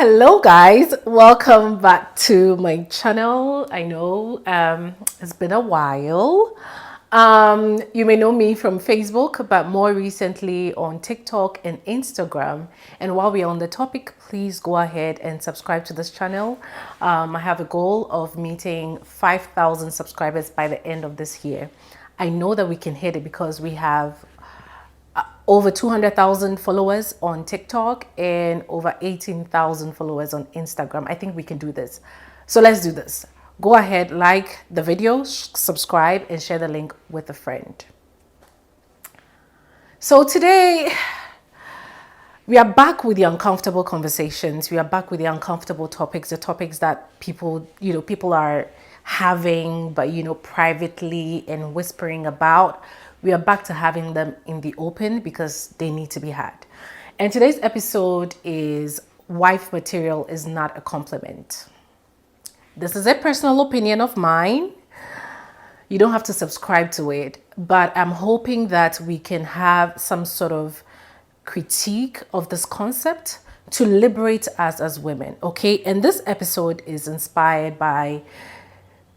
Hello guys, welcome back to my channel. I know it's been a while. You may know me from Facebook, but more recently on TikTok and Instagram. And while we're on the topic, please go ahead and subscribe to this channel. I have a goal of meeting 5,000 subscribers by the end of this year. I know that we can hit it because we have over 200,000 followers on TikTok and over 18,000 followers on Instagram. I think we can do this. So let's do this. Go ahead, like the video, subscribe, and share the link with a friend. So today, we are back with the uncomfortable conversations. We are back with the uncomfortable topics, the topics that people are having, but, privately and whispering about. We are back to having them in the open because they need to be had. And today's episode is wife material is not a compliment. This is a personal opinion of mine. You don't have to subscribe to it, but I'm hoping that we can have some sort of critique of this concept to liberate us as women, okay? And this episode is inspired by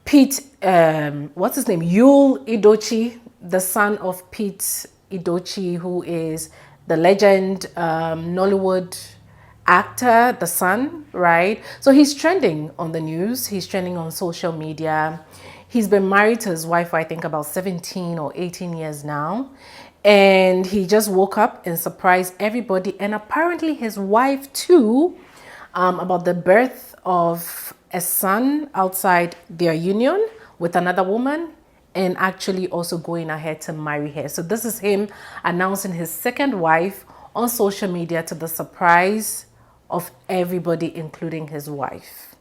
Pete, what's his name? Yul Edochie, the son of Pete Edochie, who is the legend Nollywood actor, the son, right? So he's trending on the news. He's trending on social media. He's been married to his wife for, I think, about 17 or 18 years now. And he just woke up and surprised everybody. And apparently his wife too, about the birth of a son outside their union with another woman, and actually also going ahead to marry her. So this is him announcing his second wife on social media to the surprise of everybody, including his wife.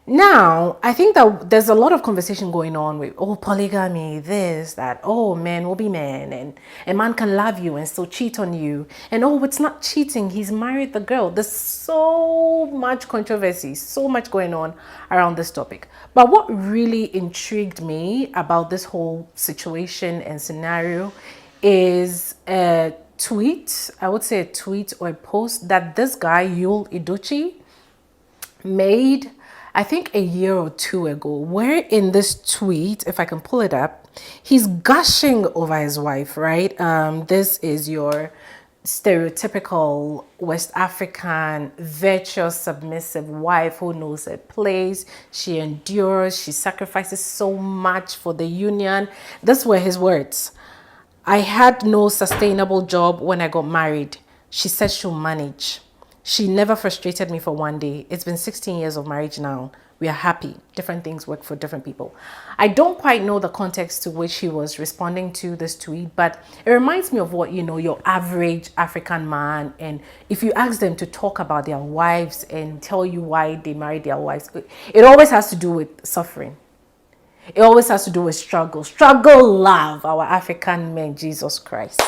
Now, I think that there's a lot of conversation going on with, polygamy, this, that, men will be men, and a man can love you and still cheat on you. And it's not cheating, he's married the girl. There's so much controversy, so much going on around this topic. But what really intrigued me about this whole situation and scenario is a tweet, I would say a tweet or a post that this guy, Yul Edochie, made, I think a year or two ago, where in this tweet, if I can pull it up, he's gushing over his wife, right? This is your stereotypical West African, virtuous, submissive wife who knows her place. She endures, she sacrifices so much for the union. These were his words. I had no sustainable job when I got married. She said she'll manage. She never frustrated me for one day. It's been 16 years of marriage now. We are happy. Different things work for different people. I don't quite know the context to which he was responding to this tweet, but it reminds me of what, your average African man. And if you ask them to talk about their wives and tell you why they married their wives, it always has to do with suffering. It always has to do with struggle. Struggle, love, our African men, Jesus Christ.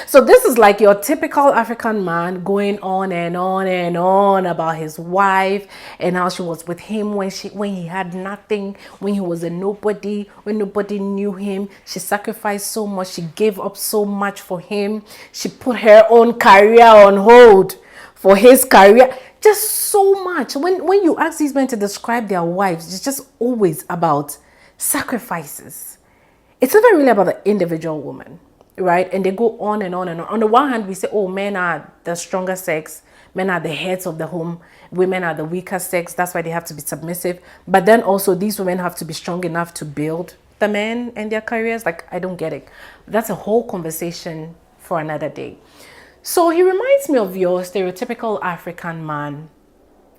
So this is like your typical African man going on and on and on about his wife and how she was with him when he had nothing, when he was a nobody, when nobody knew him. She sacrificed so much. She gave up so much for him. She put her own career on hold for his career. Just so much. When you ask these men to describe their wives, it's just always about sacrifices. It's never really about the individual woman. Right? And they go on and on and on. On the one hand, we say, men are the stronger sex. Men are the heads of the home. Women are the weaker sex. That's why they have to be submissive. But then also these women have to be strong enough to build the men and their careers. Like, I don't get it. That's a whole conversation for another day. So he reminds me of your stereotypical African man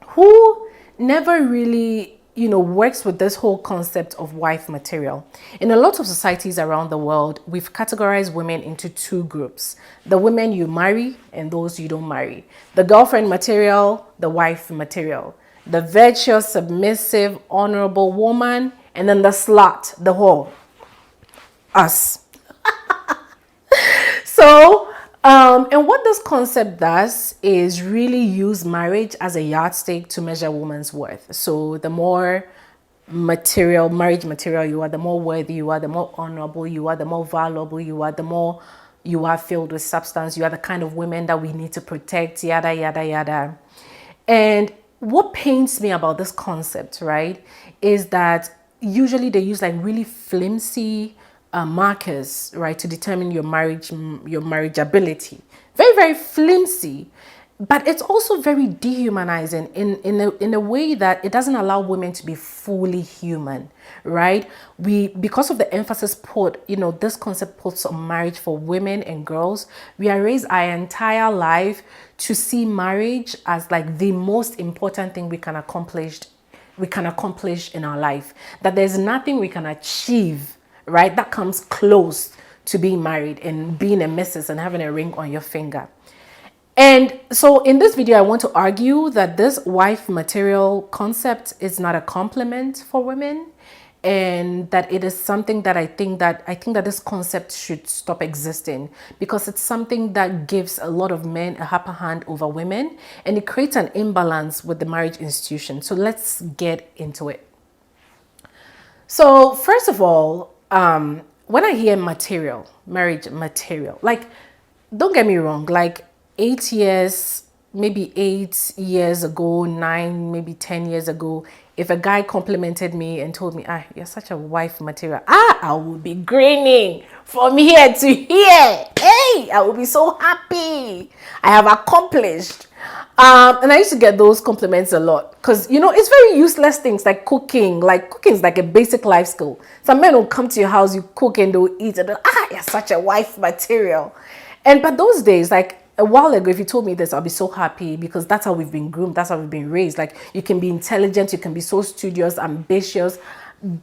who never really works with this whole concept of wife material. In a lot of societies around the world, we've categorized women into two groups: the women you marry and those you don't marry. The girlfriend material, the wife material. The virtuous, submissive, honorable woman, and then the slut, the whore. Us. So, and what this concept does is really use marriage as a yardstick to measure woman's worth. So the more marriage material you are, the more worthy you are, the more honorable you are, the more valuable you are, the more you are filled with substance. You are the kind of women that we need to protect, yada, yada, yada. And what pains me about this concept, right, is that usually they use like really flimsy markers, right, to determine your marriageability. Very, very flimsy. But it's also very dehumanizing in a way that it doesn't allow women to be fully human, right? Because of the emphasis put, this concept puts on marriage for women and girls, we are raised our entire life to see marriage as like the most important thing we can accomplish in our life. That there's nothing we can achieve, right, that comes close to being married and being a missus and having a ring on your finger. And so in this video, I want to argue that this wife material concept is not a compliment for women, and that it is something that I think that this concept should stop existing, because it's something that gives a lot of men a upper hand over women, and it creates an imbalance with the marriage institution. So let's get into it. So first of all, when I hear material, marriage material, like, don't get me wrong, like 8 years, maybe 8 years ago, 9, maybe 10 years ago, if a guy complimented me and told me, you're such a wife material, I would be grinning from here to here. Hey, I would be so happy. I have accomplished. And I used to get those compliments a lot because, it's very useless things like cooking. Like, cooking is like a basic life skill. Some men will come to your house, you cook and they'll eat, and you're such a wife material. But those days, like a while ago, if you told me this, I'll be so happy, because that's how we've been groomed. That's how we've been raised. Like, you can be intelligent, you can be so studious, ambitious,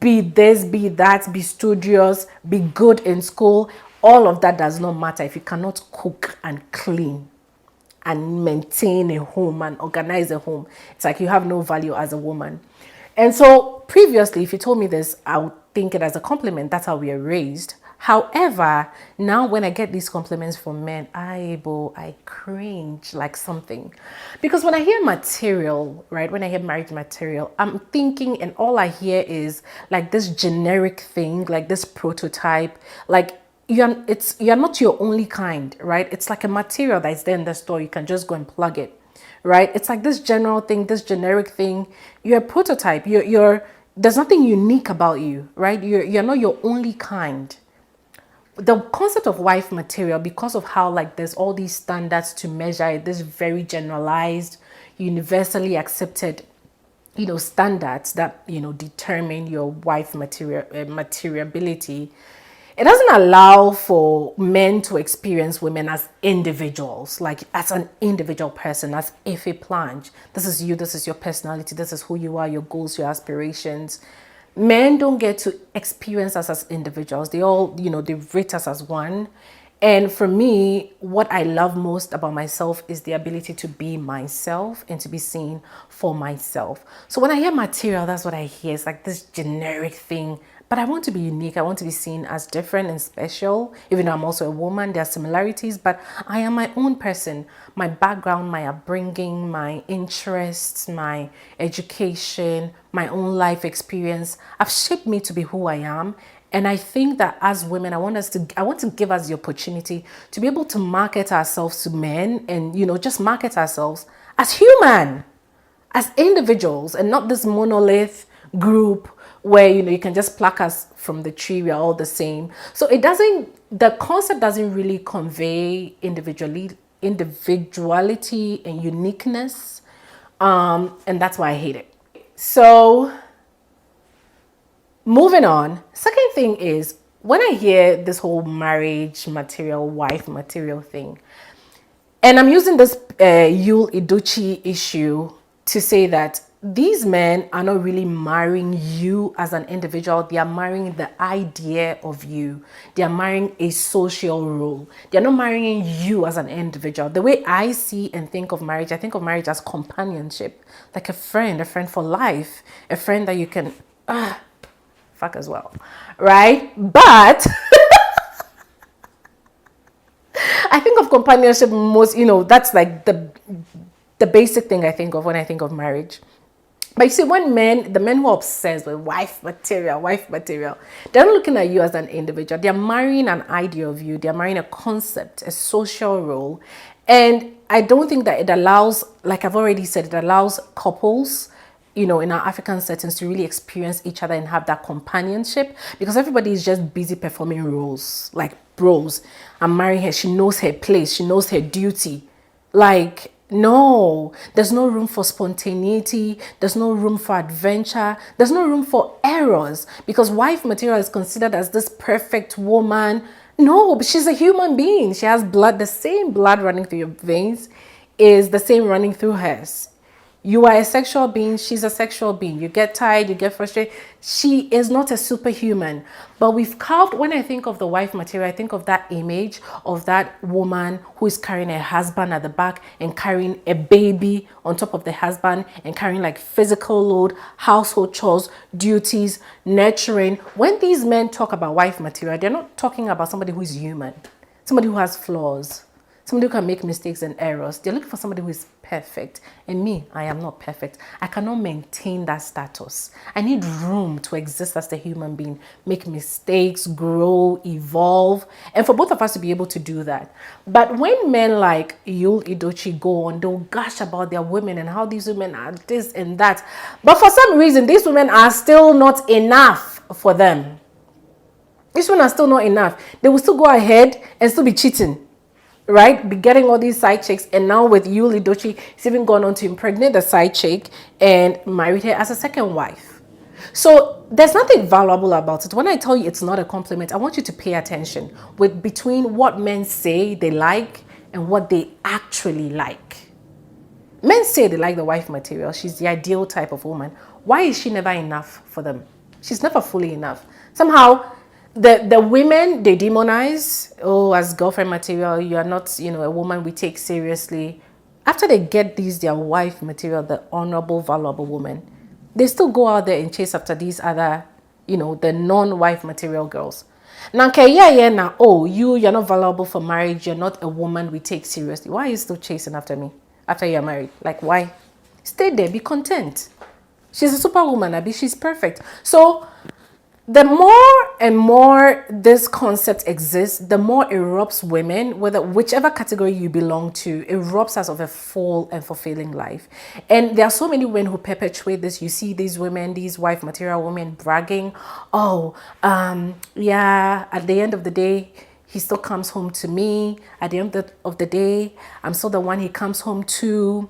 be this, be that, be studious, be good in school. All of that does not matter if you cannot cook and clean and maintain a home and organize a home. It's like you have no value as a woman. And so previously, if you told me this, I would think it as a compliment. That's how we are raised. However, now when I get these compliments from men, I cringe like something. Because when I hear material, right, when I hear marriage material, I'm thinking, and all I hear is like this generic thing, like this prototype, like you're not your only kind, right? It's like a material that's there in the store. You can just go and plug it, right? It's like this general thing, this generic thing. You're a prototype. There's nothing unique about you, right? You're not your only kind. The concept of wife material, because of how like there's all these standards to measure it, this very generalized, universally accepted, standards that determine your wife materiability. It doesn't allow for men to experience women as individuals, like as an individual person, as if a planche. This is you, this is your personality, this is who you are, your goals, your aspirations. Men don't get to experience us as individuals. They all, they rate us as one. And for me, what I love most about myself is the ability to be myself and to be seen for myself. So when I hear material, that's what I hear. It's like this generic thing. But I want to be unique. I want to be seen as different and special. Even though I'm also a woman, there are similarities, but I am my own person. My background, my upbringing, my interests, my education, my own life experience have shaped me to be who I am. And I think that as women, I want to give us the opportunity to be able to market ourselves to men, and, just market ourselves as human, as individuals, and not this monolith group where, you can just pluck us from the tree. We are all the same. So the concept doesn't really convey individuality and uniqueness. And that's why I hate it. So moving on, second thing is, when I hear this whole marriage material, wife material thing, and I'm using this Yul Iduchi issue to say that these men are not really marrying you as an individual. They are marrying the idea of you. They are marrying a social role. They are not marrying you as an individual. The way I see and think of marriage, I think of marriage as companionship, like a friend for life, a friend that you can fuck as well, right? But I think of companionship most, that's like the basic thing I think of when I think of marriage. But you see, the men who are obsessed with wife material, they're not looking at you as an individual. They're marrying an idea of you. They're marrying a concept, a social role. And I don't think that it allows, like I've already said, it allows couples, in our African settings to really experience each other and have that companionship, because everybody is just busy performing roles. Like, bros, I'm marrying her. She knows her place. She knows her duty. Like, no, there's no room for spontaneity. There's no room for adventure. There's no room for errors, because wife material is considered as this perfect woman. No, but she's a human being. She has blood. The same blood running through your veins is the same running through hers. You are a sexual being. She's a sexual being. You get tired. You get frustrated. She is not a superhuman. But we've carved, when I think of the wife material, I think of that image of that woman who is carrying her husband at the back and carrying a baby on top of the husband and carrying like physical load, household chores, duties, nurturing. When these men talk about wife material, they're not talking about somebody who is human, somebody who has flaws, somebody who can make mistakes and errors. They're looking for somebody who is perfect. And me, I am not perfect. I cannot maintain that status. I need room to exist as a human being, make mistakes, grow, evolve, and for both of us to be able to do that. But when men like Yul Edochie go on, they'll gush about their women and how these women are this and that. But for some reason, these women are still not enough for them. These women are still not enough. They will still go ahead and still be cheating. Right? Be getting all these side chicks, and now with Yul Edochie, he's even gone on to impregnate the side chick and married her as a second wife. So there's nothing valuable about it. When I tell you it's not a compliment, I want you to pay attention with between what men say they like and what they actually like. Men say they like the wife material. She's the ideal type of woman. Why is she never enough for them? She's never fully enough. Somehow, the women, they demonize, oh, as girlfriend material, you are not, a woman we take seriously. After they get their wife material, the honorable, valuable woman, they still go out there and chase after these other, the non-wife material girls. Now, oh, you're not valuable for marriage. You're not a woman we take seriously. Why are you still chasing after me after you're married? Like, why? Stay there, be content. She's a superwoman, Abby. She's perfect. So, the more and more this concept exists, the more it robs women, whichever category you belong to, it robs us of a full and fulfilling life. And there are so many women who perpetuate this. You see these women, these wife material women bragging, oh, yeah, at the end of the day, he still comes home to me. At the end of the day, I'm still the one he comes home to.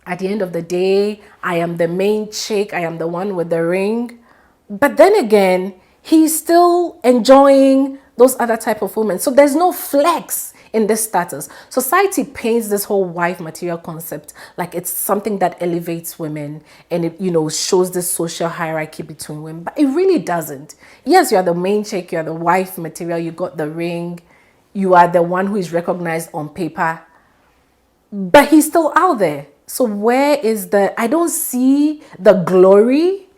At the end of the day, I am the main chick. I am the one with the ring. But then again, he's still enjoying those other type of women. So there's no flex in this status. Society paints this whole wife material concept like it's something that elevates women and it, shows this social hierarchy between women. But it really doesn't. Yes, you are the main chick, you are the wife material, you got the ring, you are the one who is recognized on paper. But he's still out there. So where is I don't see the glory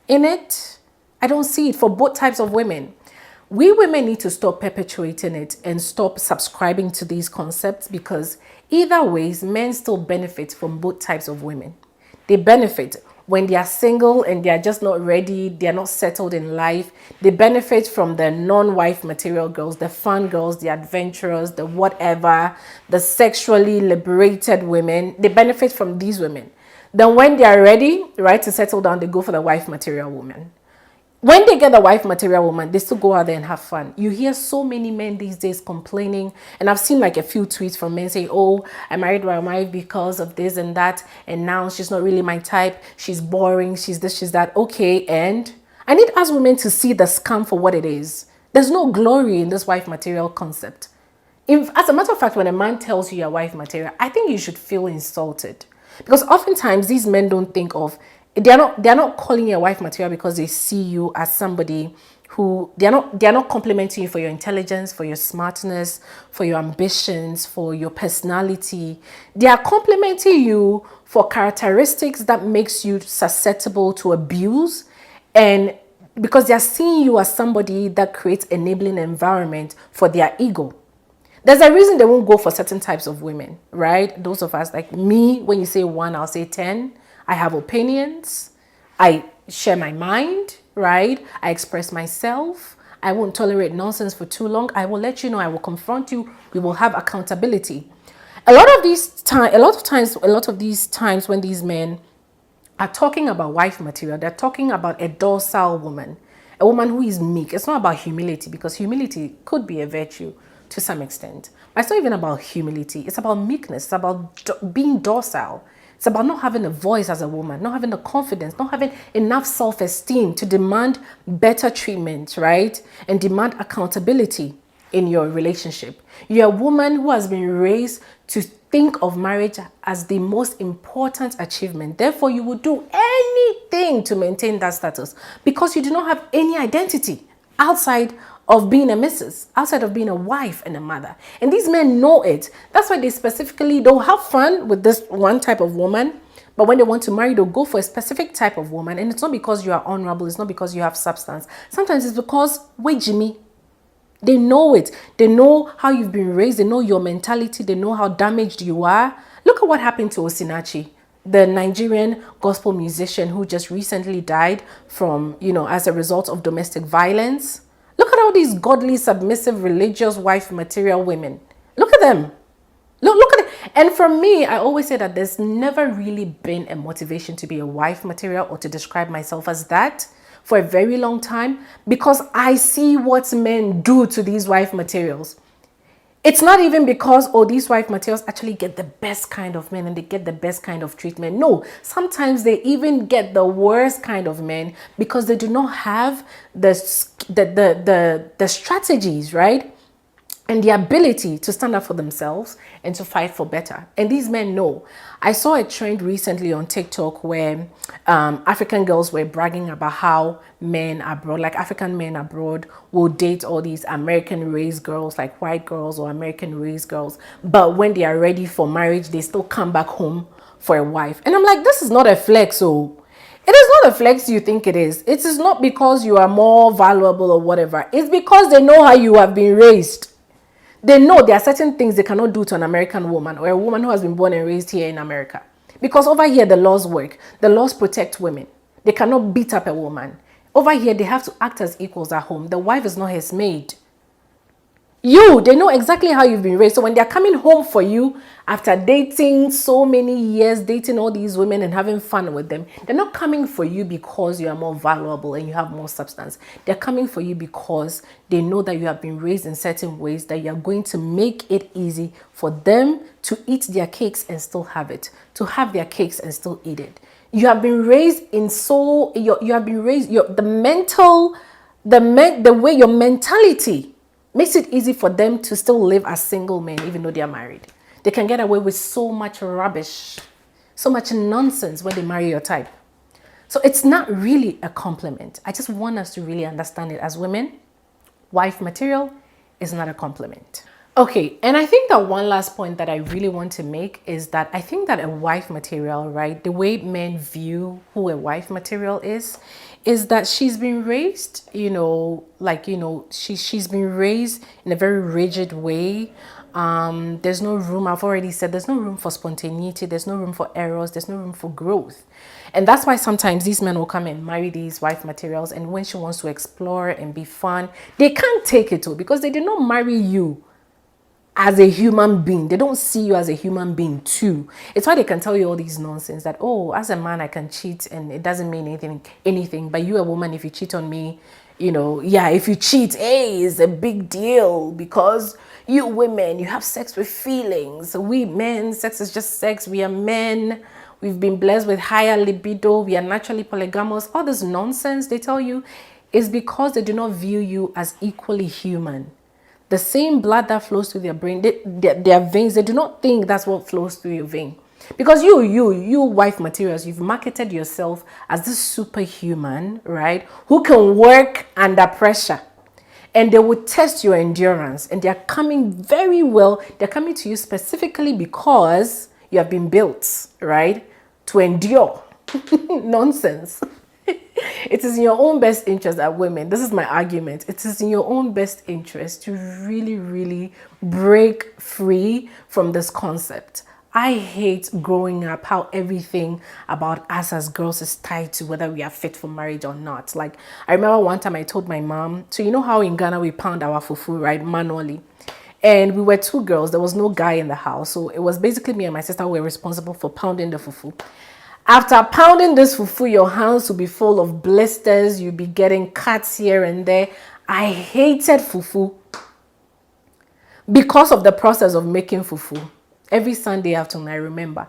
in it. I don't see it for both types of women. We women need to stop perpetuating it and stop subscribing to these concepts, because either ways, men still benefit from both types of women. They benefit when they are single and they are just not ready, they are not settled in life. They benefit from the non-wife material girls, the fun girls, the adventurers, the whatever, the sexually liberated women. They benefit from these women. Then when they are ready, right, to settle down, they go for the wife material woman. When they get the wife material woman, they still go out there and have fun. You hear so many men these days complaining, and I've seen like a few tweets from men saying, oh, I married my wife because of this and that, and now she's not really my type, she's boring, she's this, she's that. Okay, and I need us women to see the scam for what it is. There's no glory in this wife material concept. As a matter of fact, when a man tells you your wife material, I think you should feel insulted. Because oftentimes these men don't think of, they're not calling you a wife material because they see you as somebody who, they're not complimenting you for your intelligence, for your smartness, for your ambitions, for your personality. They are complimenting you for characteristics that makes you susceptible to abuse, and because they're seeing you as somebody that creates enabling environment for their ego. There's a reason they won't go for certain types of women, right? Those of us like me, when you say 1, I'll say 10. I have opinions. I share my mind, right? I express myself. I won't tolerate nonsense for too long. I will let you know. I will confront you. We will have accountability. A lot of these times when these men are talking about wife material, they're talking about a docile woman, a woman who is meek. It's not about humility, because humility could be a virtue to some extent. But it's not even about humility. It's about meekness. It's about being docile. It's about not having a voice as a woman, not having the confidence, not having enough self-esteem to demand better treatment, right? And demand accountability in your relationship. You're a woman who has been raised to think of marriage as the most important achievement. Therefore, you will do anything to maintain that status, because you do not have any identity outside of being a missus, outside of being a wife and a mother. And these men know it. That's why they'll have fun with this one type of woman, but when they want to marry, they'll go for a specific type of woman. And it's not because you are honorable, it's not because you have substance. Sometimes it's because, wait, Jimmy, they know it. They know how you've been raised. They know your mentality. They know how damaged you are. Look at what happened to Osinachi, the Nigerian gospel musician who just recently died from, as a result of domestic violence. Look at all these godly, submissive, religious, wife material women. Look at them. Look at it. And for me, I always say that there's never really been a motivation to be a wife material or to describe myself as that for a very long time, because I see what men do to these wife materials. It's not even because, these wife materials actually get the best kind of men and they get the best kind of treatment. No, sometimes they even get the worst kind of men because they do not have the strategies, right? And the ability to stand up for themselves and to fight for better. And these men know. I saw a trend recently on TikTok where African girls were bragging about how men abroad, like African men abroad, will date all these American raised girls, like white girls or American raised girls. But when they are ready for marriage, they still come back home for a wife. And I'm like, this is not a flex. So it is not a flex you think it is. It is not because you are more valuable or whatever. It's because they know how you have been raised. They know there are certain things they cannot do to an American woman or a woman who has been born and raised here in America. Because over here, the laws work. The laws protect women. They cannot beat up a woman. Over here, they have to act as equals at home. The wife is not his maid. They know exactly how you've been raised. So when they're coming home for you after dating so many years, dating all these women and having fun with them, they're not coming for you because you are more valuable and you have more substance. They're coming for you because they know that you have been raised in certain ways, that you're going to make it easy for them to eat their cakes and still have it, to have their cakes and still eat it. You have been raised the way your mentality makes it easy for them to still live as single men, even though they are married. They can get away with so much rubbish, so much nonsense when they marry your type. So it's not really a compliment. I just want us to really understand it as women. Wife material is not a compliment. Okay, and I think that one last point that I really want to make is that I think that a wife material, right, the way men view who a wife material is that she's been raised, she's been raised in a very rigid way. There's no room, I've already said, there's no room for spontaneity, there's no room for errors, there's no room for growth. And that's why sometimes these men will come and marry these wife materials, and when she wants to explore and be fun, they can't take it all because they did not marry you as a human being. They don't see you as a human being too. It's why they can tell you all these nonsense that, as a man I can cheat and it doesn't mean anything. But you, a woman, if you cheat on me, if you cheat, it's a big deal because you women, you have sex with feelings. We men, sex is just sex. We are men. We've been blessed with higher libido. We are naturally polygamous. All this nonsense they tell you is because they do not view you as equally human. The same blood that flows through their brain, their veins, they do not think that's what flows through your vein. Because you wife materials, you've marketed yourself as this superhuman, right? Who can work under pressure. And they will test your endurance. And they're coming very well. They're coming to you specifically because you have been built, right? To endure. Nonsense. It is in your own best interest as women. This is my argument. It is in your own best interest to really, really break free from this concept. I hate growing up how everything about us as girls is tied to whether we are fit for marriage or not. Like, I remember one time I told my mom, so you know how in Ghana we pound our fufu, right, manually. And we were two girls. There was no guy in the house. So it was basically me and my sister who were responsible for pounding the fufu. After pounding this fufu, your hands will be full of blisters. You'll be getting cuts here and there. I hated fufu because of the process of making fufu. Every Sunday afternoon, I remember.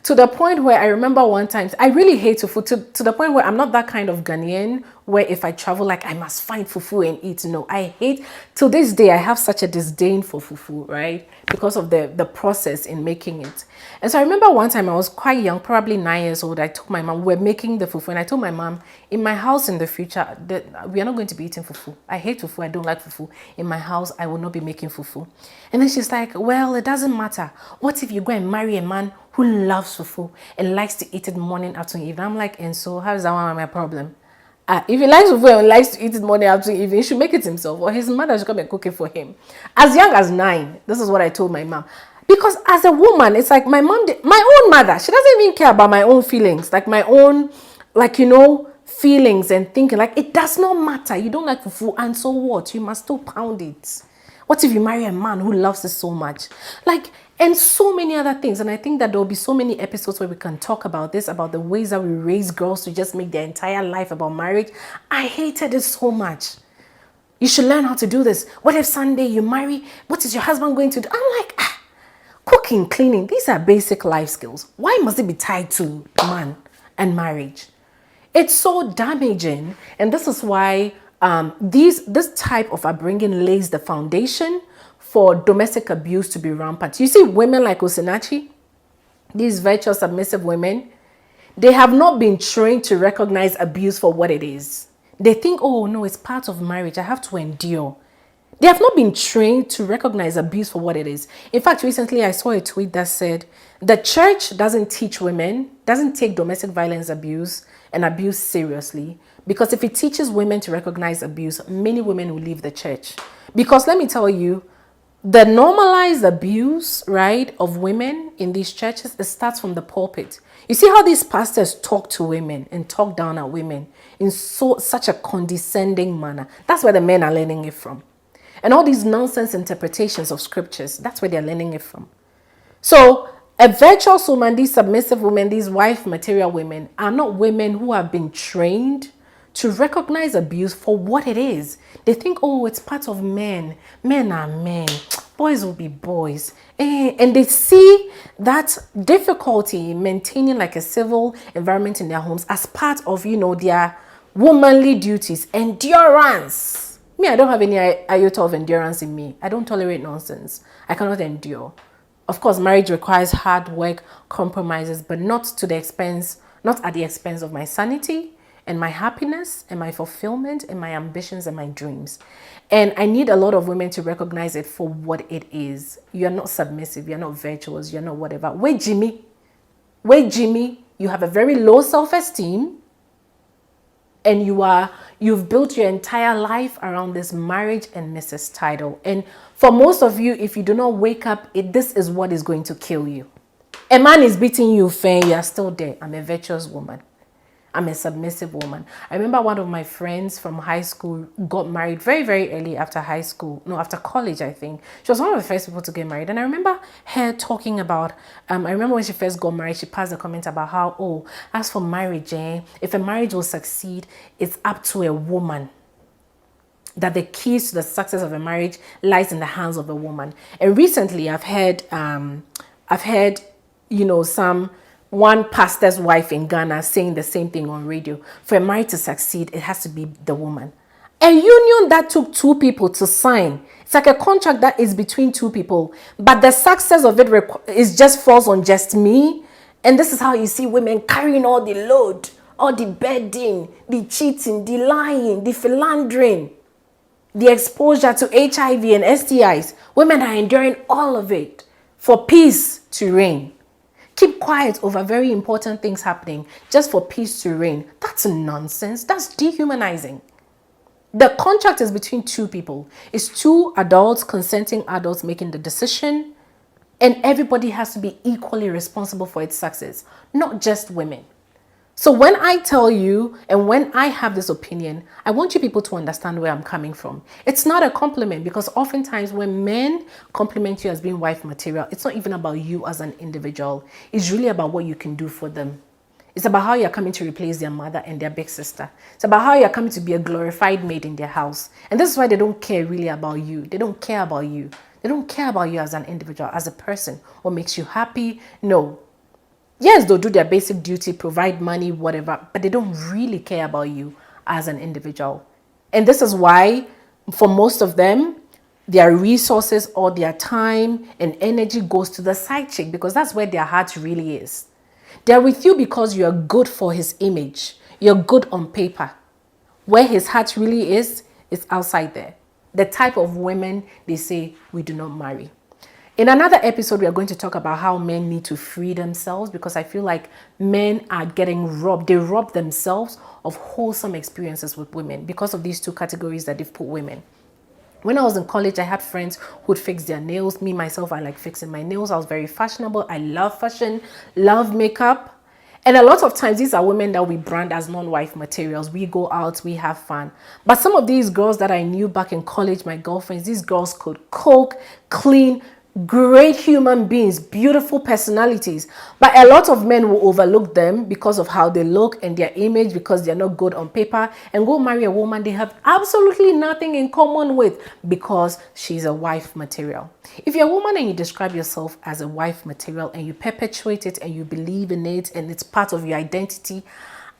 To the point where I remember one time, I really hate fufu, to the point where I'm not that kind of Ghanaian where if I travel, like I must find fufu and eat. No, I hate, till this day, I have such a disdain for fufu, right? Because of the process in making it. And so I remember one time I was quite young, probably 9 years old. I told my mom, we're making the fufu. And I told my mom, in my house in the future, that we are not going to be eating fufu. I hate fufu. I don't like fufu. In my house, I will not be making fufu. And then she's like, well, it doesn't matter. What if you go and marry a man who loves fufu and likes to eat it morning, afternoon, evening? I'm like, and so how is that one my problem? If he likes fufu and likes to eat it morning, afternoon, evening, he should make it himself, or his mother should come and cook it for him. As young as 9, this is what I told my mom. Because as a woman, it's like my mom, my own mother, she doesn't even care about my own feelings, like my own, like, feelings and thinking. Like, it does not matter. You don't like fufu, and so what? You must still pound it. What if you marry a man who loves it so much? Like, and so many other things. And I think that there will be so many episodes where we can talk about this, about the ways that we raise girls to just make their entire life about marriage. I hated it so much. You should learn how to do this. What if Sunday you marry? What is your husband going to do? I'm like, cooking, cleaning, these are basic life skills. Why must it be tied to man and marriage? It's so damaging. And this is why this type of upbringing lays the foundation for domestic abuse to be rampant. You see women like Osinachi, these virtuous, submissive women, they have not been trained to recognize abuse for what it is. They think, oh no, it's part of marriage. I have to endure. They have not been trained to recognize abuse for what it is. In fact, recently I saw a tweet that said, the church doesn't teach women, doesn't take domestic violence abuse and abuse seriously. Because if it teaches women to recognize abuse, many women will leave the church. Because let me tell you, the normalized abuse, right, of women in these churches, it starts from the pulpit. You see how these pastors talk to women and talk down at women in such a condescending manner. That's where the men are learning it from. And all these nonsense interpretations of scriptures, that's where they're learning it from. So a virtuous woman, these submissive women, these wife material women are not women who have been trained to recognize abuse for what it is. They think, oh, it's part of men. Men are men. Boys will be boys. And they see that difficulty in maintaining like a civil environment in their homes as part of, their womanly duties. Endurance. Me, I don't have any iota of endurance in me. I don't tolerate nonsense. I cannot endure. Of course, marriage requires hard work, compromises, but not at the expense of my sanity and my happiness and my fulfillment and my ambitions and my dreams. And I need a lot of women to recognize it for what it is. You're not submissive. You're not virtuous. You're not whatever. Wait, Jimmy. You have a very low self-esteem. And you've built your entire life around this marriage and Mrs. title. And for most of you, if you do not wake up, this is what is going to kill you. A man is beating you fair, you're still there. I'm a virtuous woman. I'm a submissive woman. I remember one of my friends from high school got married very, very early after high school. No, after college, I think. She was one of the first people to get married. And I remember her talking about, I remember when she first got married, she passed a comment about how, as for marriage, if a marriage will succeed, it's up to a woman. That the keys to the success of a marriage lies in the hands of a woman. And recently I've heard, one pastor's wife in Ghana saying the same thing on radio. For a marriage to succeed, it has to be the woman. A union that took two people to sign. It's like a contract that is between two people. But the success of it just falls on just me. And this is how you see women carrying all the load, all the bedding, the cheating, the lying, the philandering, the exposure to HIV and STIs. Women are enduring all of it for peace to reign. Keep quiet over very important things happening just for peace to reign. That's nonsense. That's dehumanizing. The contract is between two people. It's two adults, consenting adults making the decision. And everybody has to be equally responsible for its success, not just women. So when I tell you and when I have this opinion, I want you people to understand where I'm coming from. It's not a compliment, because oftentimes when men compliment you as being wife material, it's not even about you as an individual. It's really about what you can do for them. It's about how you're coming to replace their mother and their big sister. It's about how you're coming to be a glorified maid in their house. And this is why they don't care really about you. They don't care about you. They don't care about you as an individual, as a person, what makes you happy. No. Yes, they'll do their basic duty, provide money, whatever, but they don't really care about you as an individual. And this is why, for most of them, their resources or their time and energy goes to the side chick, because that's where their heart really is. They're with you because you're good for his image. You're good on paper. Where his heart really is outside there. The type of women they say we do not marry. In another episode, we are going to talk about how men need to free themselves, because I feel like men are getting robbed. They rob themselves of wholesome experiences with women because of these two categories that they've put women. When I was in college, I had friends who'd fix their nails. Me, myself, I like fixing my nails. I was very fashionable. I love fashion, love makeup. And a lot of times, these are women that we brand as non-wife materials. We go out, we have fun. But some of these girls that I knew back in college, my girlfriends, these girls could cook, clean, great human beings, beautiful personalities. But a lot of men will overlook them because of how they look and their image, because they're not good on paper, and go marry a woman they have absolutely nothing in common with because she's a wife material. If you're a woman and you describe yourself as a wife material and you perpetuate it and you believe in it and it's part of your identity,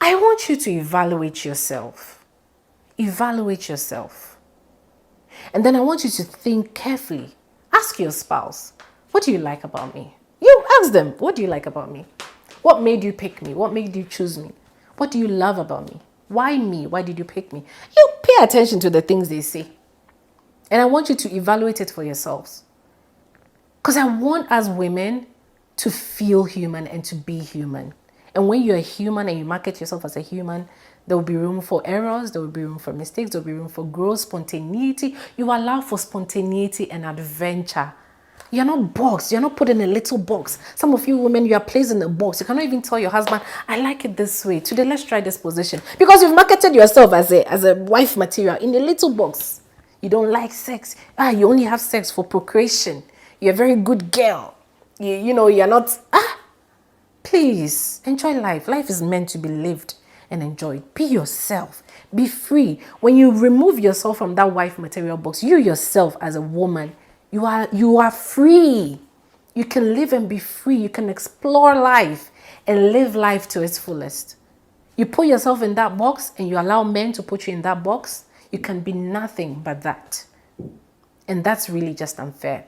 I want you to evaluate yourself. Evaluate yourself. And then I want you to think carefully. Ask your spouse, what do you like about me? You ask them, what do you like about me? What made you pick me? What made you choose me? What do you love about me? Why me? Why did you pick me? You pay attention to the things they say. And I want you to evaluate it for yourselves. Because I want, as women, to feel human and to be human. And when you're a human and you market yourself as a human, there will be room for errors, there will be room for mistakes, there will be room for growth, spontaneity. You allow for spontaneity and adventure. You're not boxed, you're not put in a little box. Some of you women, you are placed in a box. You cannot even tell your husband, I like it this way. Today, let's try this position. Because you've marketed yourself as a wife material in a little box. You don't like sex. You only have sex for procreation. You're a very good girl. You're not... Please, enjoy life. Life is meant to be lived and enjoyed. Be yourself. Be free. When you remove yourself from that wife material box, you yourself as a woman, you are free. You can live and be free. You can explore life and live life to its fullest. You put yourself in that box and you allow men to put you in that box, you can be nothing but that. And that's really just unfair.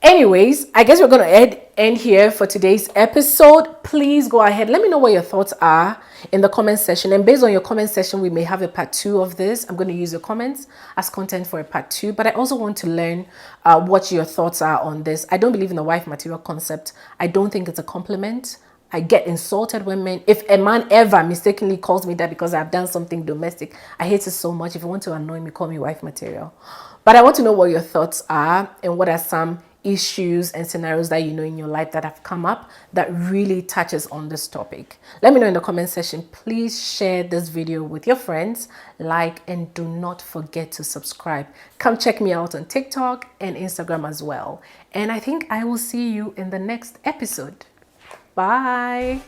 Anyways, I guess we're going to end here for today's episode. Please go ahead. Let me know what your thoughts are in the comment section. And based on your comment section, we may have a part 2 of this. I'm going to use your comments as content for a part 2. But I also want to learn what your thoughts are on this. I don't believe in the wife material concept. I don't think it's a compliment. I get insulted when men, if a man ever mistakenly calls me that because I've done something domestic, I hate it so much. If you want to annoy me, call me wife material. But I want to know what your thoughts are and what are some issues and scenarios that you know in your life that have come up that really touches on this topic. Let me know in the comment section. Please share this video with your friends, like, and do not forget to subscribe. Come check me out on TikTok and Instagram as well. And I think I will see you in the next episode. Bye.